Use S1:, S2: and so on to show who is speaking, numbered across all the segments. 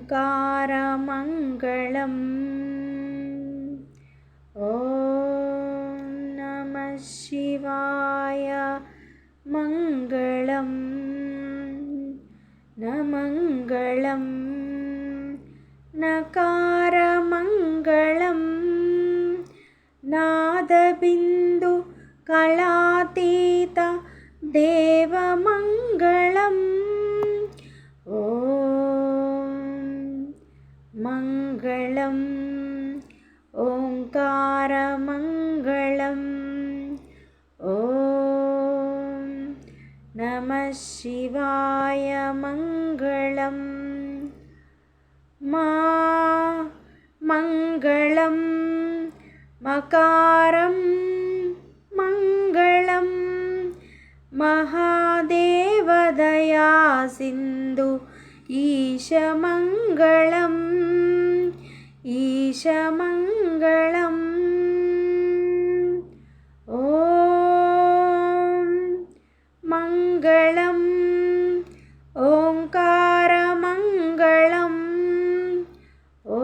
S1: ओङ्कारमङ्गलम्। ॐ नमः शिवाय मङ्गलम् न मङ्गलं नकारमङ्गलं नादबिन्दु कलातीत देवमङ्गलम्। ॐ मङ्गलम् ओङ्कारमङ्गलम्। ॐ नमः शिवाय मङ्गलम्। मङ्गलं मकारं मङ्गलं महादेवदया सिन्धु ईशमङ्गलम् ईशमङ्गलम्। ॐ मङ्गलम् ओङ्कारमङ्गलम्। ॐ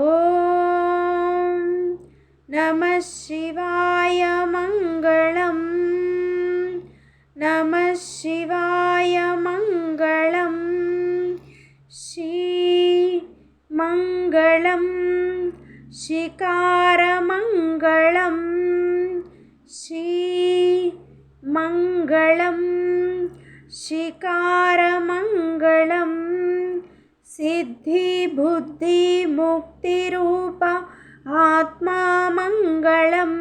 S1: नमः शिवाय मङ्गलम् नमः शिवाय मङ्गलम्। मङ्गलं शिकारमङ्गलं मङ्गलं शिकारमङ्गलं सिद्धिबुद्धिमुक्तिरूप आत्मा मङ्गलं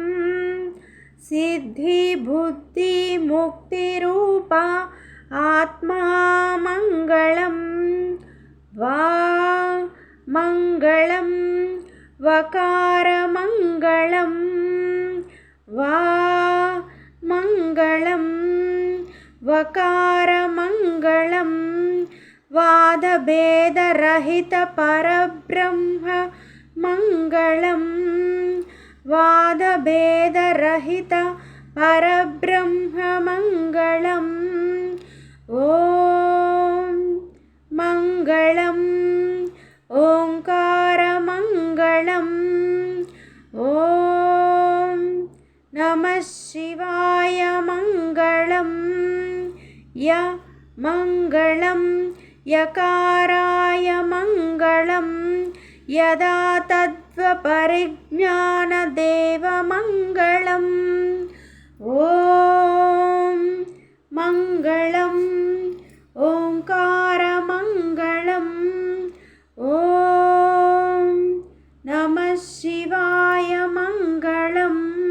S1: सिद्धिबुद्धिमुक्तिरूप आत्मा मङ्गलम्। मङ्गलं वकारमङ्गलं मङ्गलं वकारमङ्गलं वादभेदरहित परब्रह्म मङ्गलं वादभेदरहित परब्रह्म मङ्गलम्। ॐ मङ्गलम् ओङ्कारमङ्गलम्। ॐ नमः शिवाय मङ्गलम्। मङ्गलं यकाराय मङ्गलं यदा तत्त्वपरिज्ञानदेवमङ्गलम्। ॐ मङ्गलम् ओङ्कार